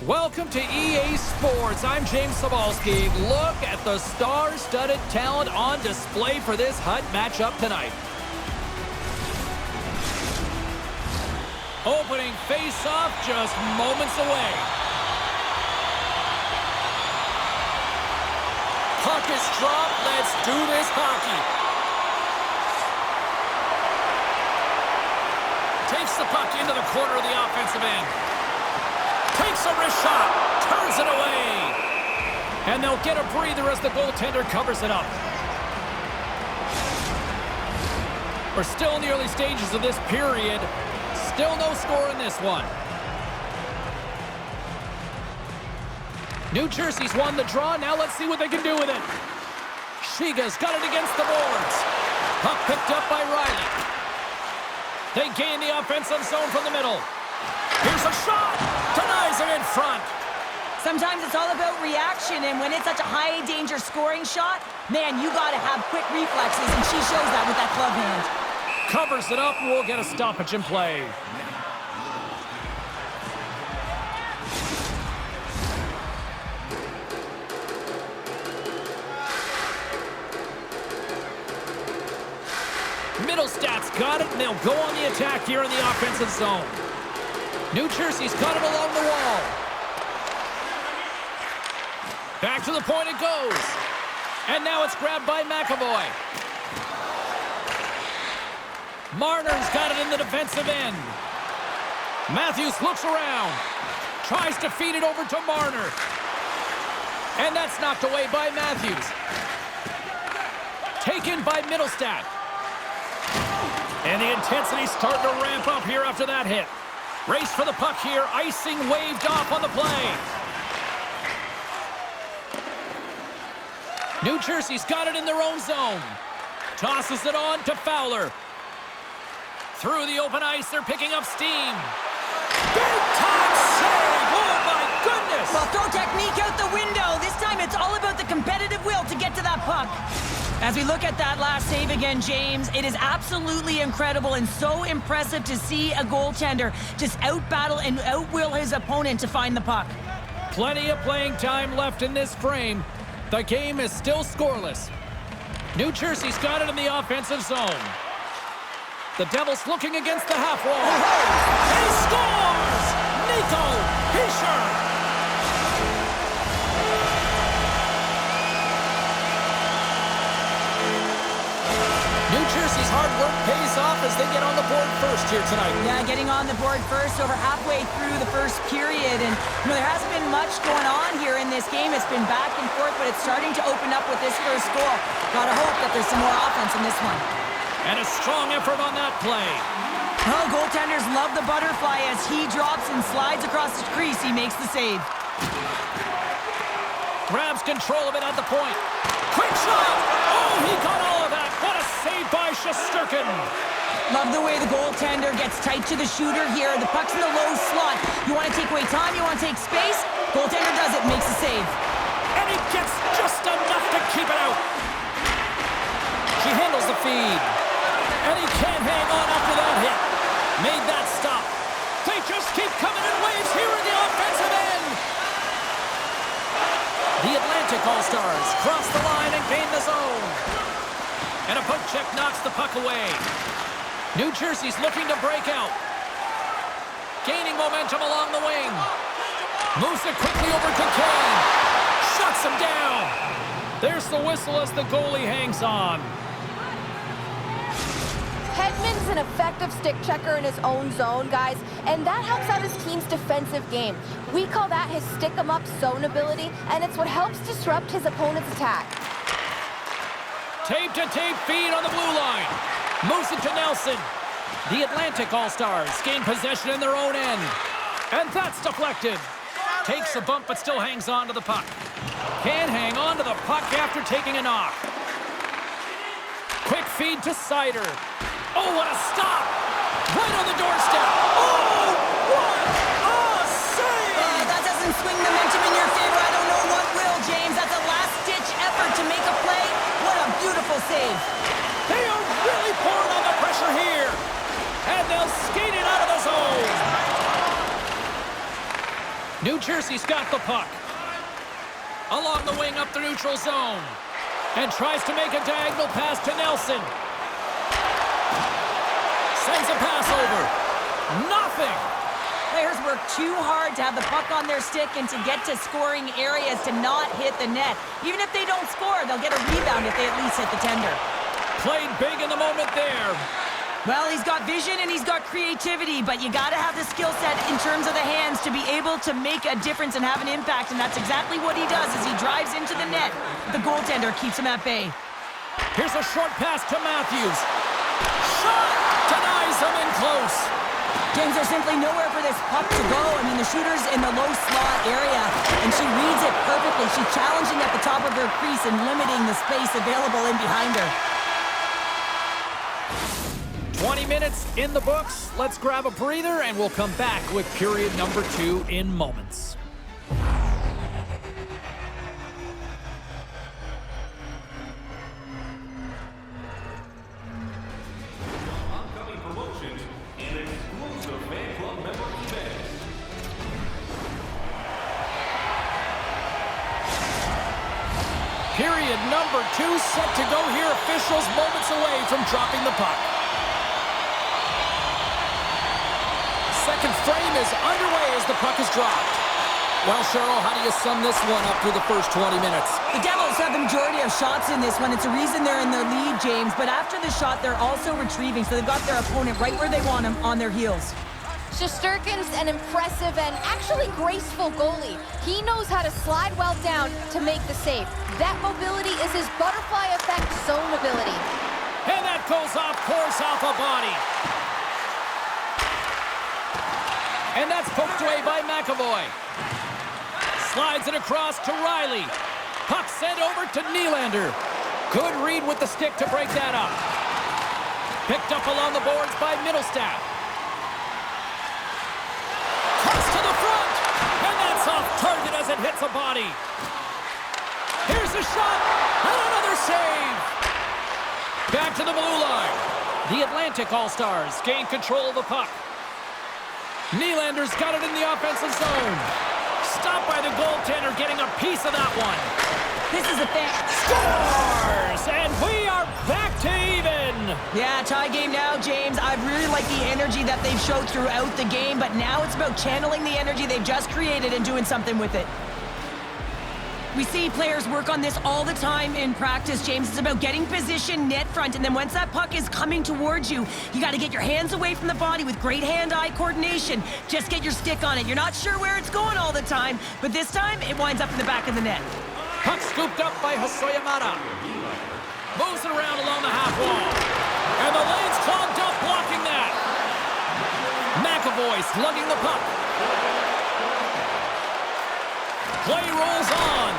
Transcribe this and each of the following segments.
Welcome to EA Sports. I'm James Sabalski. Look at the star-studded talent on display for this hot matchup tonight. Opening face-off just moments away. Puck is dropped. Let's do this hockey. Takes the puck into the corner of the offensive end. Takes a wrist shot, turns it away. And they'll get a breather as the goaltender covers it up. We're still in the early stages of this period. Still no score in this one. New Jersey's won the draw. Now let's see what they can do with it. Shiga's got it against the boards. Puck picked up by Riley. They gain the offensive zone from the middle. Here's a shot. Denies it in front. Sometimes it's all about reaction, and when it's such a high-danger scoring shot, man, you got to have quick reflexes, and she shows that with that glove hand. Covers it up, and we'll get a stoppage in play. Middlestat's got it, and they'll go on the attack here in the offensive zone. New Jersey's got it along the wall. Back to the point it goes. And now it's grabbed by McAvoy. Marner's got it in the defensive end. Matthews looks around. Tries to feed it over to Marner. And that's knocked away by Matthews. Taken by Middlestat. And the intensity's starting to ramp up here after that hit. Race for the puck here. Icing waved off on the play. New Jersey's got it in their own zone. Tosses it on to Fowler. Through the open ice, they're picking up steam. Big time save! Oh my goodness! Well, throw technique out the window. This time it's all about the competitive will to get to that puck. As we look at that last save again, James, it is absolutely incredible and so impressive to see a goaltender just outbattle and outwill his opponent to find the puck. Plenty of playing time left in this frame. The game is still scoreless. New Jersey's got it in the offensive zone. The Devils looking against the half wall. He scores! Nico Hischier! New Jersey's hard work pays off as they get on the board first here tonight. Yeah, getting on the board first over halfway through the first period. And, there hasn't been much going on here in this game. It's been back and forth, but it's starting to open up with this first goal. Gotta hope that there's some more offense in this one. And a strong effort on that play. Oh, goaltenders love the butterfly as he drops and slides across the crease. He makes the save. Grabs control of it at the point. Quick shot! Oh, he got all of that. What a save by Shesterkin. Love the way the goaltender gets tight to the shooter here. The puck's in the low slot. You want to take away time, you want to take space. Goaltender does it, makes the save. And he gets just enough to keep it out. She handles the feed. And he can't hang on after that hit. Made that stop. They just keep coming in waves here in the offensive end. The Atlantic All-Stars cross the line and gain the zone. And a poke check knocks the puck away. New Jersey's looking to break out. Gaining momentum along the wing. Moves it quickly over to Kane. Shuts him down. There's the whistle as the goalie hangs on. Hedman's an effective stick checker in his own zone, guys, and that helps out his team's defensive game. We call that his stick-em-up zone ability, and it's what helps disrupt his opponent's attack. Tape-to-tape feed on the blue line. Moves it to Nelson. The Atlantic All-Stars gain possession in their own end. And that's deflected. Takes a bump but still hangs on to the puck. Can hang on to the puck after taking a knock. Quick feed to Sider. Oh, what a stop! Right on the doorstep. Oh, what a save! That doesn't swing the momentum in your favor. I don't know what will, James. That's a last-ditch effort to make a play. What a beautiful save. They are really pouring on the pressure here. And they'll skate it out of the zone. New Jersey's got the puck. Along the wing up the neutral zone. And tries to make a diagonal pass to Nelson. Sends a pass over. Nothing. Players work too hard to have the puck on their stick and to get to scoring areas to not hit the net. Even if they don't score, they'll get a rebound if they at least hit the tender. Played big in the moment there. Well, he's got vision and he's got creativity, but you got to have the skill set in terms of the hands to be able to make a difference and have an impact, and that's exactly what he does as he drives into the net. The goaltender keeps him at bay. Here's a short pass to Matthews. Shot! Denies him in close. James, there's simply nowhere for this puck to go. I mean, the shooter's in the low slot area, and she reads it perfectly. She's challenging at the top of her crease and limiting the space available in behind her. 20 minutes in the books. Let's grab a breather, and we'll come back with period number 2 in moments. Upcoming promotions and exclusive fan club member events. Period number 2 set to go here. Officials moments away from dropping the puck. Second frame is underway as the puck is dropped. Well, Cheryl, how do you sum this one up through the first 20 minutes? The Devils have the majority of shots in this one. It's a reason they're in their lead, James. But after the shot, they're also retrieving, so they've got their opponent right where they want him, on their heels. Shesterkin's an impressive and actually graceful goalie. He knows how to slide well down to make the save. That mobility is his butterfly effect zone ability. And that goes off course off a body. And that's poked away by McAvoy. Slides it across to Riley. Puck sent over to Nylander. Good read with the stick to break that up. Picked up along the boards by Middlestat. Toss to the front. And that's off target as it hits a body. Here's a shot. And another save. Back to the blue line. The Atlantic All-Stars gain control of the puck. Nylander's got it in the offensive zone. Stopped by the goaltender, getting a piece of that one. This is a thing. Scores! And we are back to even. Yeah, tie game now, James. I really like the energy that they've showed throughout the game, but now it's about channeling the energy they've just created and doing something with it. We see players work on this all the time in practice, James. It's about getting position net front, and then once that puck is coming towards you, you got to get your hands away from the body with great hand-eye coordination. Just get your stick on it. You're not sure where it's going all the time, but this time it winds up in the back of the net. Puck scooped up by Hosoyamada. Moves it around along the half wall. And the lane's clogged up, blocking that. McAvoy slugging the puck. Play rolls on.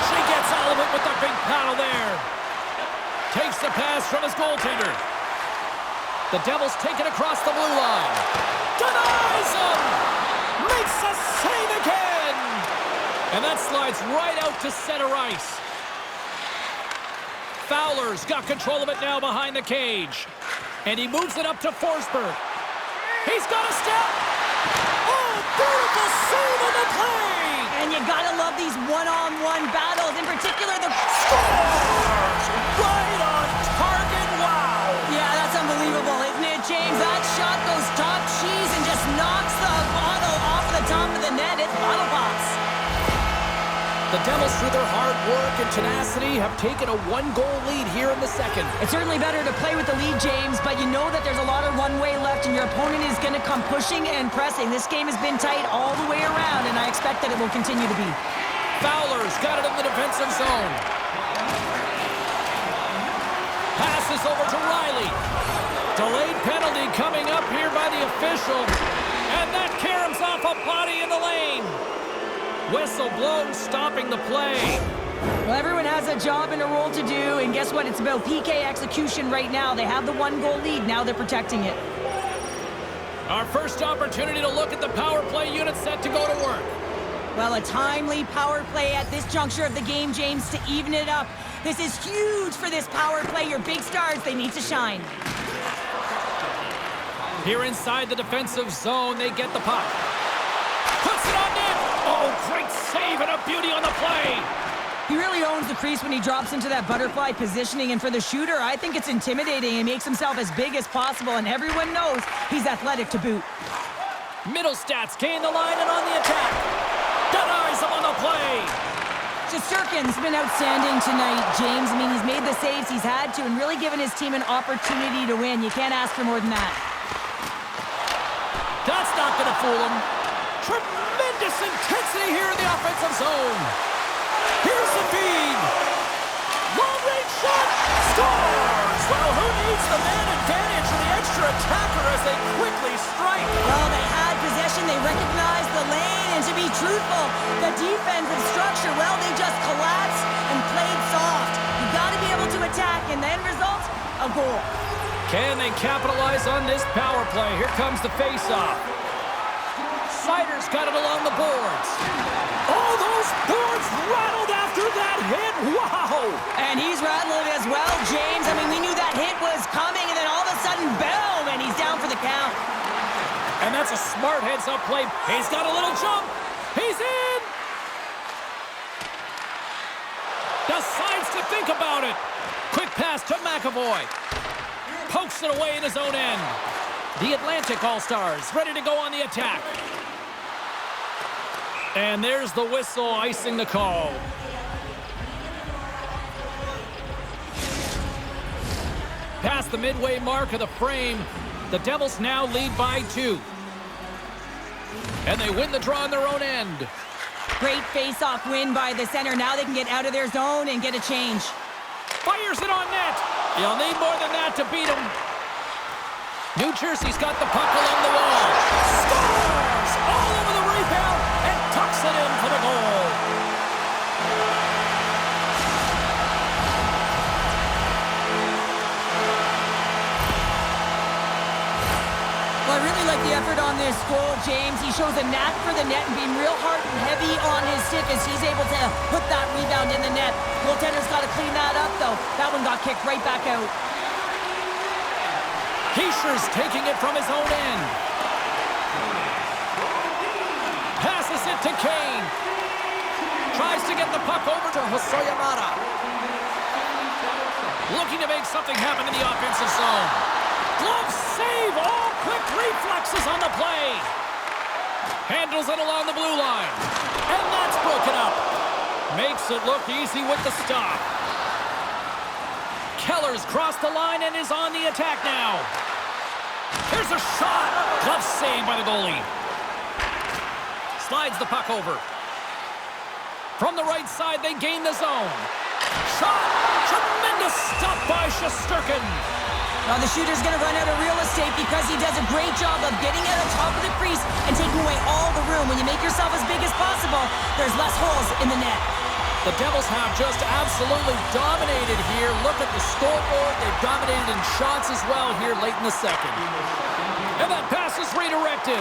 She gets all of it with the big paddle there. Takes the pass from his goaltender. The Devils take it across the blue line. Denies him! Makes a save again! And that slides right out to center ice. Fowler's got control of it now behind the cage. And he moves it up to Forsberg. He's got a step! Oh, beautiful save on the play! And you gotta love these one-on-one battles, in particular the... Scores! Right on target, wow! Yeah, that's unbelievable, isn't it, James? That shot goes top cheese and just knocks the bottle off the top of the net. It's bottle pops. The Devils, through their hard work and tenacity, have taken a one-goal lead here in the second. It's certainly better to play with the lead, James, but you know that there's a lot of runway left and your opponent is going to come pushing and pressing. This game has been tight all the way around, and I expect that it will continue to be. Fowler's got it in the defensive zone. Passes over to Riley. Delayed penalty coming up here by the official. And that caroms off a body in the lane. Whistle blown, stopping the play. Well, everyone has a job and a role to do, and guess what? It's about PK execution right now. They have the one-goal lead. Now they're protecting it. Our first opportunity to look at the power play unit set to go to work. Well, a timely power play at this juncture of the game, James, to even it up. This is huge for this power play. Your big stars, they need to shine. Here inside the defensive zone, they get the puck. Puts it on net. owns the crease when he drops into that butterfly positioning. And for the shooter, I think it's intimidating. He makes himself as big as possible, and everyone knows he's athletic to boot. Middle stats gain the line and on the attack. Denies him on the play. Shesterkin's been outstanding tonight, James. I mean, he's made the saves he's had to and really given his team an opportunity to win. You can't ask for more than that. That's not going to fool him. Tremendous intensity here in the offensive zone. Here's the feed. Long-range shot. Scores! Well, who needs the man advantage and the extra attacker as they quickly strike? Well, they had possession. They recognized the lane. And to be truthful, the defensive structure, well, they just collapsed and played soft. You got to be able to attack, and the end result, a goal. Can they capitalize on this power play? Here comes the face-off. Sider's got it along the boards. Oh, those boards rattled after that hit. Wow! And he's rattling as well, James. I mean, we knew that hit was coming, and then all of a sudden, boom, and he's down for the count. And that's a smart heads-up play. He's got a little jump. He's in! Decides to think about it. Quick pass to McAvoy. Pokes it away in his own end. The Atlantic All-Stars ready to go on the attack. And there's the whistle icing the call. Past the midway mark of the frame, the Devils now lead by 2. And they win the draw on their own end. Great face-off win by the center. Now they can get out of their zone and get a change. Fires it on net. You'll need more than that to beat him. New Jersey's got the puck along the wall. Scores! All over the rebound and tucks it in for the goal. Well, I really like the effort on this goal, James. He shows a knack for the net and being real hard and heavy on his stick as he's able to put that rebound in the net. Goaltender's got to clean that up, though. That one got kicked right back out. Heischer's taking it from his own end. Passes it to Kane. Tries to get the puck over to Hosoyamada. Looking to make something happen in the offensive zone. Glove save! All quick reflexes on the play. Handles it along the blue line. And that's broken up. Makes it look easy with the stop. Keller's crossed the line and is on the attack now. Here's a shot. Glove save by the goalie. Slides the puck over. From the right side, they gain the zone. Shot. Tremendous stop by Shesterkin. Now the shooter's going to run out of real estate because he does a great job of getting out of top of the crease and taking away all the room. When you make yourself as big as possible, there's less holes in the net. The Devils have just absolutely dominated here. Look at the scoreboard. They've dominated in shots as well here late in the second. And that pass is redirected.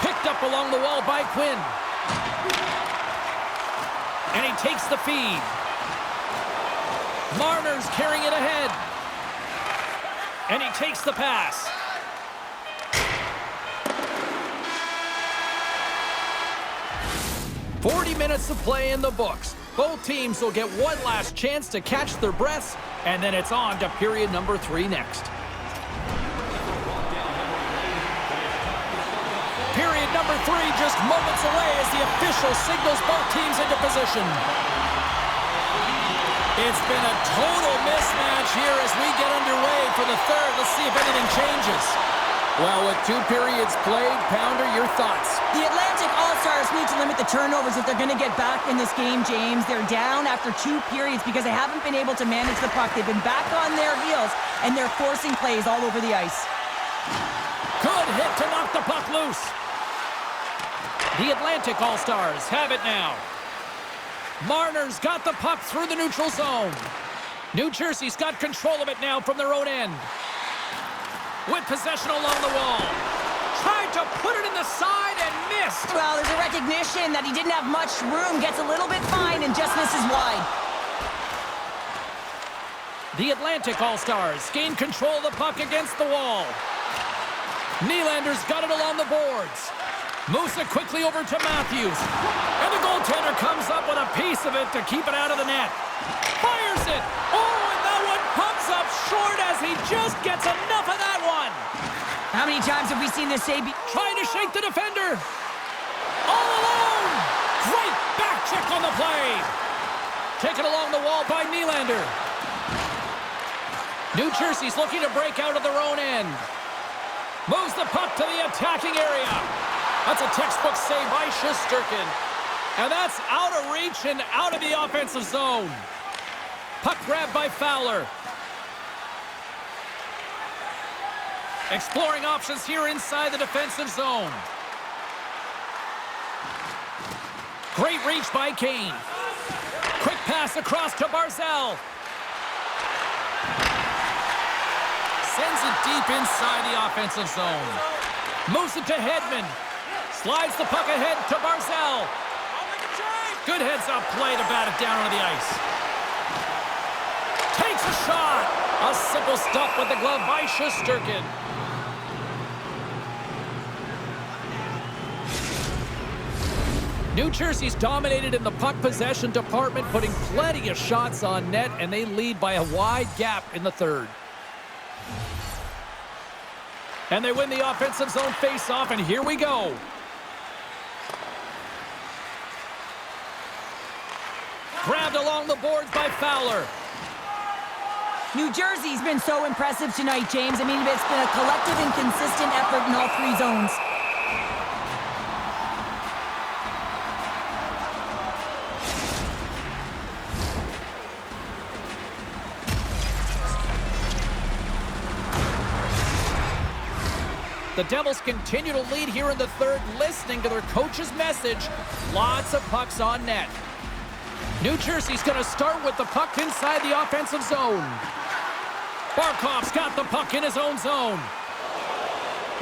Picked up along the wall by Quinn. And he takes the feed. Marner's carrying it ahead. And he takes the pass. "40 minutes of play in the books. Both teams will get one last chance to catch their breaths, and then it's on to period number 3 next. Period number 3 just moments away as the official signals both teams into position. It's been a total mismatch here as we get underway for the third. Let's see if anything changes. Well, with 2 periods played, Pounder, your thoughts? The Atlantic All-Stars need to limit the turnovers if they're going to get back in this game, James. They're down after 2 periods because they haven't been able to manage the puck. They've been back on their heels, and they're forcing plays all over the ice. Good hit to knock the puck loose. The Atlantic All-Stars have it now. Marner's got the puck through the neutral zone. New Jersey's got control of it now from their own end. With possession along the wall. Tried to put it in the side and missed. Well, there's a recognition that he didn't have much room. Gets a little bit fine and just misses wide. The Atlantic All-Stars gain control of the puck against the wall. Nylander's got it along the boards. Moves it quickly over to Matthews. And the goaltender comes up with a piece of it to keep it out of the net. Fires it. Oh, and that one comes up short as he just gets enough of that one. How many times have we seen this save? Trying to shake the defender. All alone. Great back check on the play. Taken along the wall by Nylander. New Jersey's looking to break out of their own end. Moves the puck to the attacking area. That's a textbook save by Shesterkin. And that's out of reach and out of the offensive zone. Puck grab by Fowler. Exploring options here inside the defensive zone. Great reach by Kane. Quick pass across to Barzal. Sends it deep inside the offensive zone. Moves it to Hedman. Slides the puck ahead to Barzal. Good heads-up play to bat it down onto the ice. Takes a shot. A simple stop with the glove by Shesterkin. New Jersey's dominated in the puck possession department, putting plenty of shots on net, and they lead by a wide gap in the third. And they win the offensive zone face-off, and here we go. Grabbed along the boards by Fowler. New Jersey's been so impressive tonight, James. I mean, it's been a collective and consistent effort in all three zones. The Devils continue to lead here in the third, listening to their coach's message. Lots of pucks on net. New Jersey's going to start with the puck inside the offensive zone. Barkov's got the puck in his own zone.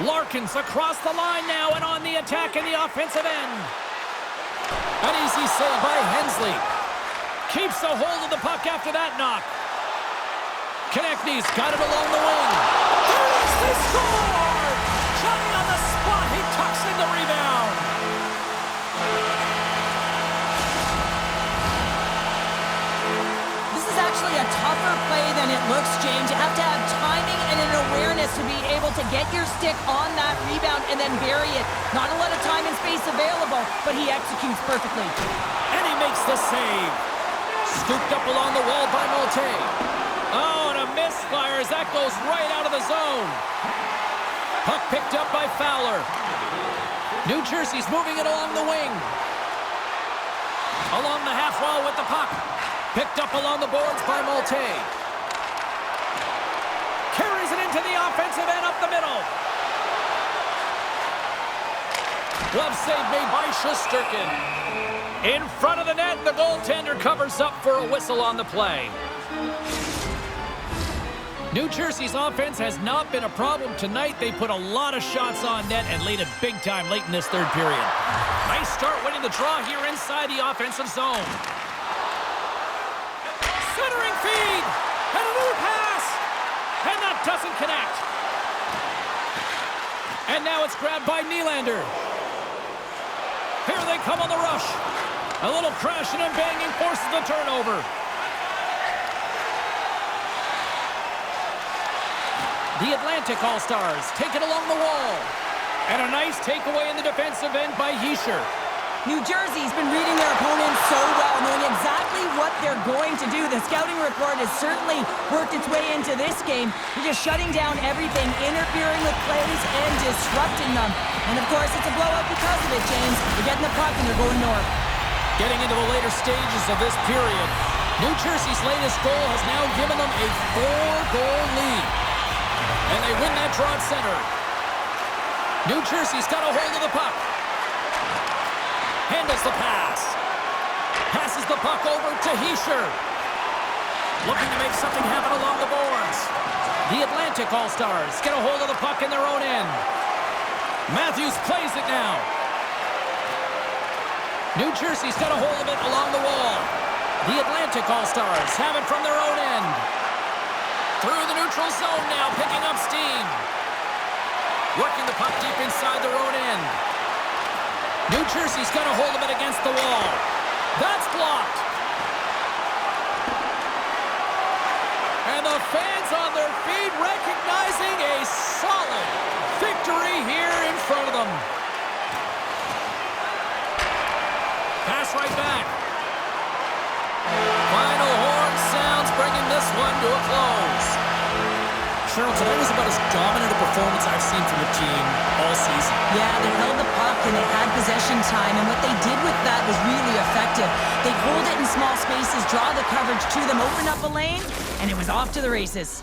Larkin's across the line now and on the attack in the offensive end. An easy save by Hensley. Keeps a hold of the puck after that knock. Konechny's got it along the wing. There it is, they score! Johnny on the spot, he tucks in the rebound. This is actually a tougher play than it looks, James. You have to have timing and an awareness to be able to get your stick on that rebound and then bury it. Not a lot of time and space available, but he executes perfectly. And he makes the save. Scooped up along the wall by Malte. Oh, and a misfire as that goes right out of the zone. Puck picked up by Fowler. New Jersey's moving it along the wing. Along the half wall with the puck. Picked up along the boards by Malte. Carries it into the offensive end up the middle. Glove save made by Shesterkin. In front of the net, the goaltender covers up for a whistle on the play. New Jersey's offense has not been a problem tonight. They put a lot of shots on net and lead it big time late in this third period. Nice start winning the draw here inside the offensive zone. Centering feed! And a new pass! And that doesn't connect. And now it's grabbed by Nylander. Here they come on the rush. A little crashing and banging forces the turnover. The Atlantic All-Stars take it along the wall. And a nice takeaway in the defensive end by Hischier. New Jersey's been reading their opponents so well, knowing exactly what they're going to do. The scouting report has certainly worked its way into this game. They're just shutting down everything, interfering with plays, and disrupting them. And of course, it's a blowout because of it, James. They're getting the puck and they're going north. Getting into the later stages of this period, New Jersey's latest goal has now given them a 4-goal lead. And they win that draw at center. New Jersey's got a hold of the puck. Handles the pass. Passes the puck over to Hischier. Looking to make something happen along the boards. The Atlantic All-Stars get a hold of the puck in their own end. Matthews plays it now. New Jersey's got a hold of it along the wall. The Atlantic All-Stars have it from their own end. Through the neutral zone now, picking up steam. Working the puck deep inside their own end. New Jersey's got a hold of it against the wall. That's blocked. pass right back. Final horn sounds, bringing this one to a close. Cheryl, today was about as dominant a performance I've seen from the team all season. Yeah, they held the puck and they had possession time, and what they did with that was really effective. They hold it in small spaces, draw the coverage to them, open up a lane, and it was off to the races.